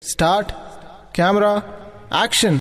Start. Camera. Action.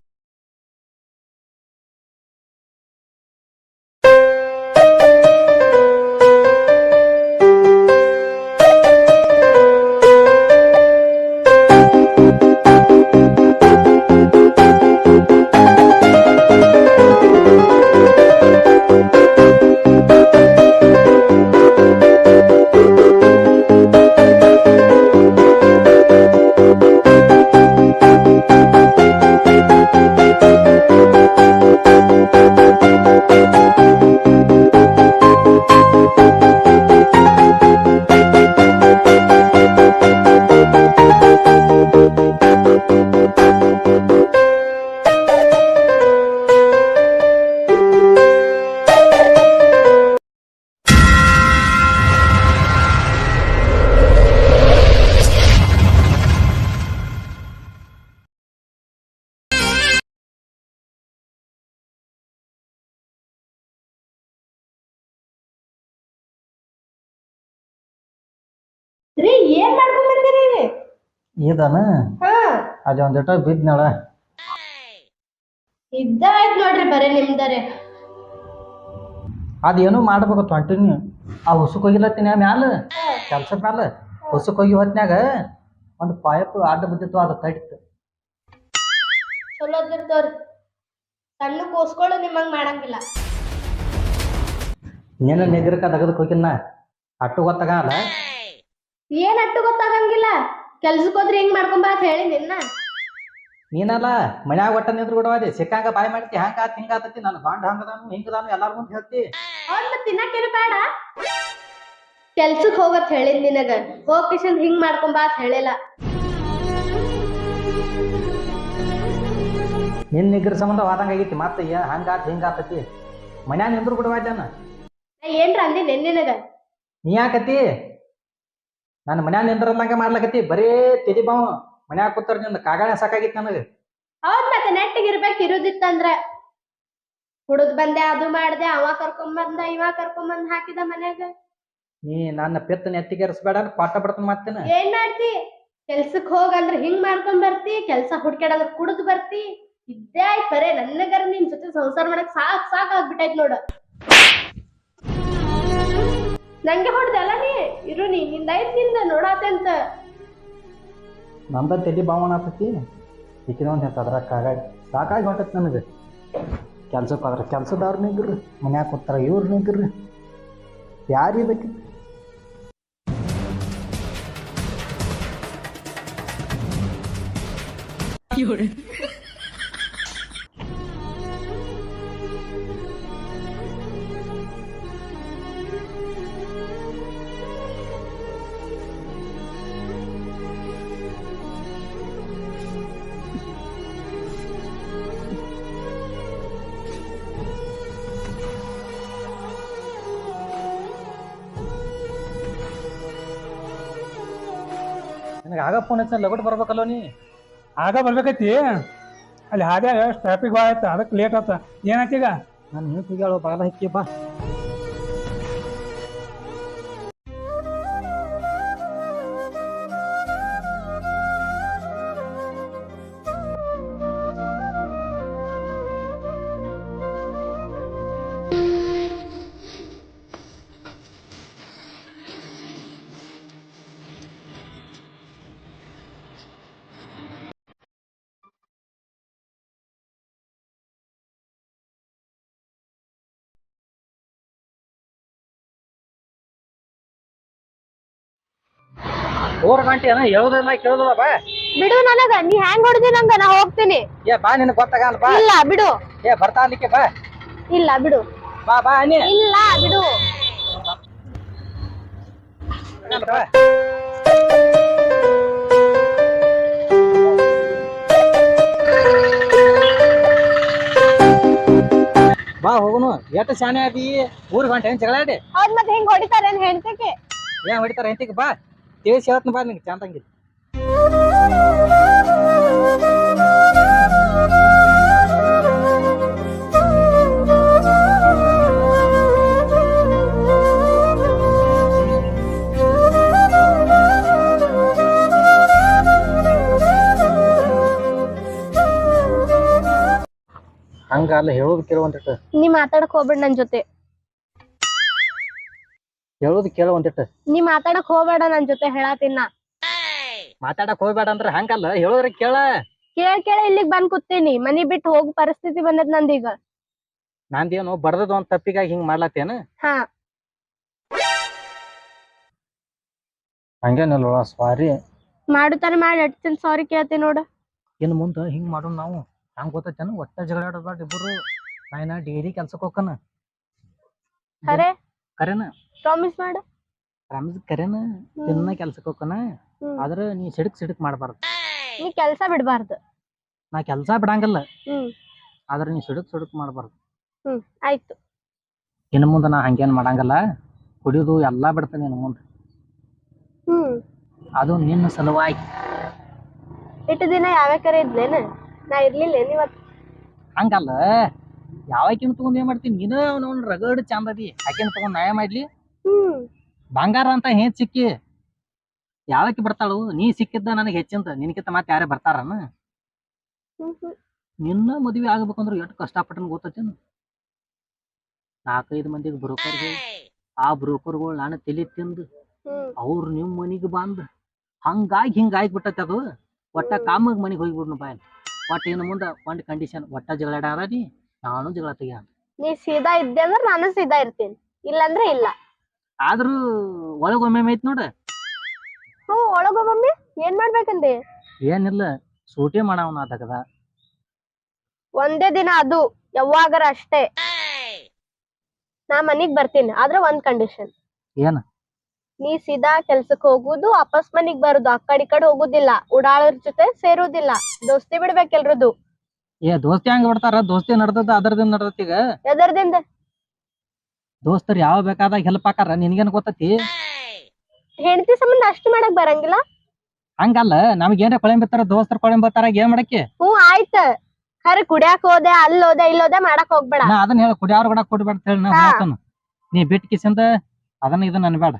ರೀ ಏನ್ ಮಾಡ್ಕೊಂಡ್ ಬಂದಿರಿ ಇದನ ಹಾ ಅಲ್ಲಿ ಒಂದಿಟ ಬಿದ್ನಳ ಇದ್ದಾಯ್ತು ನೋಡ್ರಿ ಬರೀ ನಿಮ್ದರೆ ಅದೇನು ಮಾಡ್ಬೇಕು ಕಂಟಿನ್ಯೂ ಆ ಹುಸುಕ್ ಹೋಗಿಲತ್ತೀನಿ ಮ್ಯಾಲ ಕೆಲ್ಸದ ಮ್ಯಾಲ ಹುಸುಕ್ ಹೋಗಿ ಹೊತ್ನ್ಯಾಗ ಒಂದು ಪೈಪ್ ಅಡ್ಡ ಬಿದ್ದಿತ್ತು ಅದು ತಡಿತು ಚಲೋ ಅದಿರ್ತವ್ರಿ ಸಣ್ಣ ಕೋಸ್ಕೊಳ್ಳು ನಿಮ್ಮಂಗ್ ಮಾಡಂಗಿಲ್ಲ ನೀನು ನಿಗ್ರಕ ತೆಗೆದಕ್ಕೆ ಹೋಗಿನ ಅಟ್ಟು ಗೊತ್ತಾಗಲ್ಲ ಏನ್ ಅಟ್ಟು ಗೊತ್ತಾಗಂಗಿಲ್ಲ ಕೆಲ್ಸಕ್ ಹೋದ್ರಿ ಹೆಂಗ್ ಮಾಡ್ಕೊಂಬ ಅಂತ ಹೇಳಿ ನಿನ್ನ ನೀನಲ್ಲ ಮನ್ಯಾಗ ಒಟ್ಟ ನಿಂದ್ರು ಬಿಡವಾದಿ ಸಿಕ್ಕಂಗ ಬಾಯ್ ಮಾಡ್ತಿ ಹಂಗ ಆತ್ ಹಿಂಗ ಆತತಿ ನನ್ನ ಬಾಂಡ್ ಹಂಗದಾನು ಹಿಂಗದಾನು ಎಲ್ಲಾರ ಮುಂದೆ ಹೇಳ್ತಿ ಅವ್ನ ತಿನ್ನಕೇನು ಬೇಡ ಕೆಲ್ಸಕ್ ಹೋಗತ್ ಹೇಳಿದ್ ನಿನಗ ಹೋಗಿಸಂದ್ ಹಿಂಗ್ ಮಾಡ್ಕೊಂಬ ಅಂತ ಹೇಳಿಲ್ಲ ನಿನ್ ನಿಗ್ರ ಸಂಬಂಧ ವಾದಂಗ ಆಗೈತಿ ಮತ್ತೆ ಹಂಗಾತ್ ಹಿಂಗ ಆತತಿ ಮನ್ಯಾಗ ನಿಂದ್ರು ಬಿಡವಾದ್ಯಾನ ನಾ ಏನ್ರ ಅಂದಿ ನಿನಗ ನೀ ಯಾಕತಿ ನಾನು ಮನ್ಯಾಗ ನಿಂದ್ರಲ್ಲಂಗ ಮಾಡ್ಲಕತಿ ಬರೀ ತೆಲಿ ಬಾವು ಮನ್ಯಾಗ ಕೂತಾರ ನಿಂದ ಕಾಗಾಣ ಸಾಕಾಗಿತ್ತು ನನಗೆ ಹೌದ್ ಮತ್ತೆ ನೆಟ್ಟಿಗೆ ಇರ್ಬೇಕು ಇರುದಿತ್ತಂದ್ರ ಹುಡುದ್ ಬಂದೆ ಅದು ಮಾಡ್ದೆ ಅವ ಕರ್ಕೊಂಬಂದ ಇವ ಕರ್ಕೊಂಬಂದ್ ಹಾಕಿದ ಮನ್ಯಾಗ ನೀ ನನ್ನ ಪೆತ್ತ ನೆತ್ತಿಗೆರ್ಸ್ಬೇಡ ಪಾಠ ಬಿಡ್ತಾನ ಮತ್ತೇನ ಏನ್ ಮಾಡ್ತಿ ಕೆಲ್ಸಕ್ ಹೋಗಂದ್ರ ಹಿಂಗ್ ಮಾಡ್ಕೊಂಡ್ ಬರ್ತಿ ಕೆಲ್ಸ ಹುಡ್ಕ್ಯಾಡಂದ್ರ ಕುಡ್ದು ಬರ್ತಿ ಇದ್ದೇ ಆಯ್ತು ಬರೇ ನನ್ನಗರ ನಿನ್ ಜೊತೆ ಸಂಸಾರ ಮಾಡಕ್ ಸಾಕ್ ಆಗ್ಬಿಟ್ಟೈತ್ ನೋಡು ನಂಗೆ ಹೊಡ್ದಲ್ಲ ನೀ ಇರು ನೀ ನಿಂದಾಯ್ತು ನಿಂದ ನೋಡಾತೆ ಅಂತ ನಂದ ತೆಲಿ ಬಾವಣ ಆತತಿ ಈಕಿನ ಒಂದು ಅದ್ರ ಕಾಗಾಗಿ ಸಾಕಾಗಿ ಹೊಂಟತ್ ನನಗೆ ಕೆಲ್ಸಕ್ಕೆ ಹೋದ್ರ ಕೆಲ್ಸದವ್ರ ನಿಗ್ರಿ ಮನ್ಯಾಗ ಕೂತಾರ ಇವ್ರ ನಿಗ್ರಿ ಯಾರು ಇದಕ್ಕೆ ನನಗೆ ಆಗ ಫೋನ್ ಹಚ್ಚ ಲಗಟ್ ಬರ್ಬೇಕಲ್ಲ ನೀ ಆಗ ಬರ್ಬೇಕೈತಿ ಅಲ್ಲಿ ಹಾದ್ಯಾಗ ಟ್ರಾಫಿಕ್ ಭಾಳ ಆಯ್ತು ಅದಕ್ಕೆ ಲೇಟ್ ಆತ ಏನಾಯ್ತು ಈಗ ನಾನು ನೀವು ಕುಗ್ಯಾಳು ಬಾಲ ಹಿಕ್ಕಿ ಬಾ ಓರ್ ಗಂಟೆ ಏನ ಹೇಳೋದಿಲ್ಲ ಕೇಳೋದಿಲ್ಲ ಬಾ ಬಿಡು ನನಗ ನೀ ಹ್ಯಾಂಗ್ ಹೊಡ್ದಿ ನಂಗ ನಾ ಹೋಗ್ತೀನಿ ಏ ಬಾ ನಿನಗೆ ಗೊತ್ತಾಗಲ್ಲ ಬಾ ಇಲ್ಲ ಬಿಡು ಏ ಬರ್ತಾ ಅಲ್ಲಿಕ್ಕೆ ಬಾ ಇಲ್ಲ ಬಿಡು ಬಾ ಬಾ ನೀ ಇಲ್ಲ ಬಿಡು ಬಾ. ಬಾ ಹೋಗುನು ಎಷ್ಟು ಶಾನೆ ಆದಿ ಊರ್ ಗಂಟೆ ಏನ್ ಜಗಳಾಡಿ ಹೌದ್ ಮತ್ತೆ ಹೆಂಗ್ ಹೊಡಿತಾರೆ ಅಂತ ಹೇಳ್ತಕ್ಕೆ ಏನ್ ಹೊಡಿತಾರ ಹೆಂಟಿಗೆ ಬಾ ತಿಳಿಸಿ ಹೇಳ್ತೀನಿ ಬಾ ನಿಂಗೆ ಚಂದಂಗಿ ಹಂಗಲ್ಲ ಹೇಳೋದು ಕೇಳು ಒಂದಿಟ್ಟು. ನೀ ಮಾತಾಡಕ್ ಹೋಗ್ಬೇಡ ನನ್ ಜೊತೆ. ಹೇಳೋದು ಕೇಳು ಒಂದಿಟ್ಟು. ನೀ ಮಾತಾಡಕ್ ಹೋಗ್ಬೇಡ ನನ್ ಜೊತೆ ಹೇಳಾತಿನ. ಮಾತಾಡಕ್ ಹೋಗ್ಬೇಡ ಅಂದ್ರೆ ಹಂಗಲ್ಲ ಹೇಳೋದ್ರ ಕೇಳ. ಕೇಳ ಇಲ್ಲಿಗ್ ಬಂದ್ ಕೂತೀನಿ. ಮನಿ ಬಿಟ್ಟು ಹೋಗ್ ಪರಿಸ್ಥಿತಿ ಬಂದದ್ ನಂದೀಗ. ನಂದೇನು ಬಡದದ ಒಂದ್ ತಪ್ಪಿಗಾಗಿ ಹಿಂಗ್ ಮಾಡ್ಲತ್ತೇನ? ಹಾ. ಹಂಗೇನಲ್ವ ಸಾರಿ. ಮಾಡುತ್ತಾನೆ ಮಾಡಿ ಎಡ್ತೀನಿ ಸಾರಿ ಕೇಳ್ತೀನಿ ನೋಡ. ಇನ್ನು ಮುಂದೆ ಹಿಂಗ್ ಮಾಡೋಣ ನಾವು. ಹಂಗ ಗೊತ್ತೈತೇನು ಒಟ್ಟ ಜಗಳ ಆಡೋದ್ ಇಬ್ಬರು. ನಾ ಡೈಲಿ ಕೆಲ್ಸಕ್ಕೆ ಹೋಗ್ಕನ. ಕರೆನ ಪ್ರಾಮಿಸ್ ಮಾಡ. ಪ್ರಾಮಿಸ್ ಕರೆನ ದಿನ ಕೆಲ್ಸಕ್ಕೆ ಹೋಗ್ಕನ. ಆದ್ರ ನೀ ಸಿಡಕ್ ಮಾಡ್ಬಾರ್ದು. ನೀ ಕೆಲ್ಸ ಬಿಡ್ಬಾರ್ದು. ನಾ ಕೆಲ್ಸ ಬಿಡಂಗಿಲ್ಲ. ಆದ್ರ ನೀ ಸಿಡಕ್ ಮಾಡ್ಬಾರ್ದು. ಆಯ್ತು. ಇನ್ನು ಮುಂದೆ ನಾ ಹಂಗೇನ್ ಮಾಡಂಗಿಲ್ಲ. ಕುಡಿಯೋದು ಎಲ್ಲಾ ಬಿಡ್ತೇನೆ ಇನ್ನು ಮುಂದೆ. ಅದು ನಿನ್ನ ಸಲುವಾಗಿ. ಇಟ್ಟು ದಿನ ಯಾವ್ಯಾಕರ ಇದ್ಲೇನ? ನಾ ಇರ್ಲಿಲ್ಲ ಇವತ್ತು. ಹಂಗಲ್ಲ, ಯಾವಾಕಿನ ತಗೊಂಡ್ ಏನ್ ಮಾಡ್ತೀನಿ? ನೀನ ಅವನವನ್ ರಗಡ್ ಚಂದ ಅದಿ. ಆಕಿನ ತಗೊಂಡ್ ನ್ಯಾಯ ಮಾಡ್ಲಿ? ಬಂಗಾರ ಅಂತ ಹೇಗ್ ಸಿಕ್ಕಿ ಯಾವಕ್ಕೆ ಬರ್ತಾಳು? ನೀ ಸಿಕ್ಕಿದ್ದ ನನಗೆ ಹೆಚ್ಚಿಂದ. ನಿನಕಿಂತ ಮತ್ತೆ ಯಾರೇ ಬರ್ತಾರನ? ನಿನ್ನ ಮದ್ವೆ ಆಗ್ಬೇಕಂದ್ರೆ ಎಷ್ಟು ಕಷ್ಟಪಟ್ಟನ್ ಗೊತ್ತೇನು? 4-5 ಮಂದಿಗೆ ಬ್ರೋಕರ್ ಹೇಳಿ, ಆ ಬ್ರೋಕರ್ಗಳು ನಾನು ತಲೆ ತಿಂದು ಅವ್ರು ನಿಮ್ ಮನಿಗೆ ಬಂದ್ ಹಂಗಾಗಿ ಹಿಂಗಾಗಿ ಬಿಟ್ಟೈತಿ ಅದು. ಒಟ್ಟ ಕಾಮಗ್ ಮನಿಗೆ ಹೋಗ್ಬಿಡ್ನು ಬಾಯ್. ಒಟ್ಟ ಇನ್ನು ಮುಂದೆ ಒಂದ್ ಕಂಡೀಷನ್, ಒಟ್ಟ ಜಗಳಾಡ ನೀ, ನಾನು ಜಗಳ ತೆಗಿಯ. ನೀ ಸೀದಾ ಇದ್ದೆ ಅಂದ್ರೆ ನಾನು ಸೀದಾ ಇರ್ತೀನಿ, ಇಲ್ಲಂದ್ರೆ ಇಲ್ಲ. ಆದ್ರೂ ಒಳಗೊಮ್ಮೆ ಐತ್ ನೋಡ. ಒಳಗೊಮ್ಮೆ ಏನ್ ಮಾಡ್ಬೇಕಂದೆ? ಏನಿಲ್ಲ, ಸೂಟಿ ಮಾಡವನ ತಗದ. ಒಂದೇ ದಿನ, ಅದು ಯಾವಾಗರ ಅಷ್ಟೇ. ನಾ ಮನಿಗ್ ಬರ್ತೀನಿ, ಆದ್ರೆ ಒಂದ್ ಕಂಡೀಷನ್. ಏನ? ನೀ ಸೀದಾ ಕೆಲ್ಸಕ್ ಹೋಗುದು, ವಾಪಸ್ ಮನಿಗ್ ಬರುದು. ಆ ಕಡೆ ಹೋಗುದಿಲ್ಲ, ಉಡಾಳರ ಜೊತೆ ಸೇರುದಿಲ್ಲ. ದೋಸ್ತಿ ಬಿಡ್ಬೇಕೆಲ್ರದು. ದೋಸ್ತಿ ಹಂಗ ಬಿಡ್ತಾರ? ದೋಸ್ತಿ ನಡ್ದದ ಅದರದಿಂದ ನಡ್ದತ್. ಈಗ ಎದರ್ದಿಂದ? ದೋಸ್ತರು ಯಾವ ಬೇಕಾದಾಗ ಹೆಲ್ಪ್ ಹಾಕಾರ. ನಿನ್ಗೇನ್ ಗೊತ್ತತಿ? ಹೆಂಡತಿ ಸಂಬಂಧ ಅಷ್ಟು ಮಾಡಕ್ ಬರಂಗಿಲ್ಲ. ಹಂಗಲ್ಲ, ನಮ್ಗ ಏನ್ರ ಕೊಳೆಂಬತ್ತಾರ, ದೋಸ್ತರು ಕೊಳೆಂಬತ್ತಾರ, ಏನ್ ಮಾಡಕ್ಕೆ? ಆಯ್ತ. ಖರೆ ಕುಡಿಯಾಕ್ ಹೋದೆ, ಅಲ್ಲೋದೆ ಇಲ್ಲೋದೆ ಮಾಡಕ್ ಹೋಗ್ಬೇಡ. ನಾ ಅದನ್ನ ಹೇಳ, ಕುಡಿಯಾರ ಕೂಡ ಕೊಡ್ಬೇಡ ಹೇಳಿ ನಾ ಹೇಳ್ತಾನ. ನೀ ಬಿಟ್ಟು ಕಿಸಿಂದ ಅದನ್ನ ಇದನ್ನ ಅನ್ಬೇಡ.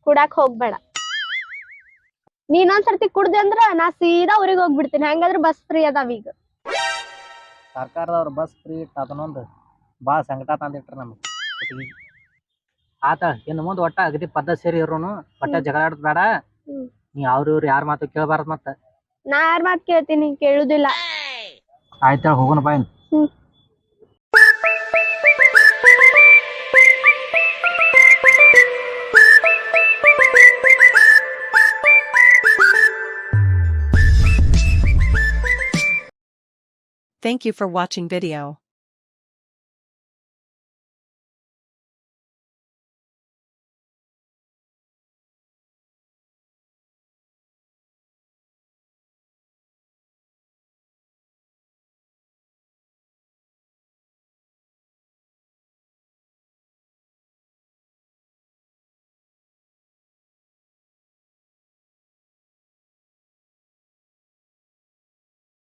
ಕುಡಾಕ್ ಹೋಗ್ಬೇಡ. ನೀನೊಂದ್ಸರ್ತಿ ಕುಡ್ದೆ ಅಂದ್ರ ನಾ ಸೀದಾ ಊರಿಗೆ ಹೋಗ್ಬಿಡ್ತೀನಿ. ಹಂಗಾದ್ರೆ ಬಸ್ ಫ್ರೀ ಅದಾವ ಈಗ. ಸರ್ಕಾರದವ್ರ ಬಸ್ ಫ್ರೀ ಇಟ್ಟ ಅದನ್ನೊಂದು ಬಾಳ ಸಂಕಟ ತಂದಿಟ್ರ ನಮ್ಗೆ. ಆತ ಇನ್ನು ಮುಂದೆ ಒಟ್ಟ ಅಗದಿ ಪದ್ಧತಿ ಸೇರಿ ಇರೋನು. ಒಟ್ಟ ಜಗಳ ಆಡೋದ್ ಬೇಡ. ನೀ ಅವ್ರ ಯಾರ ಮಾತು ಕೇಳಬಾರ್ದು. ಮತ್ತ ನಾ ಯಾರ ಮಾತು ಕೇಳ್ತೀನಿ? ಕೇಳುದಿಲ್ಲ. ಆಯ್ತ, ಹೋಗೋಣ ಬಾಯ್. Thank you for watching video.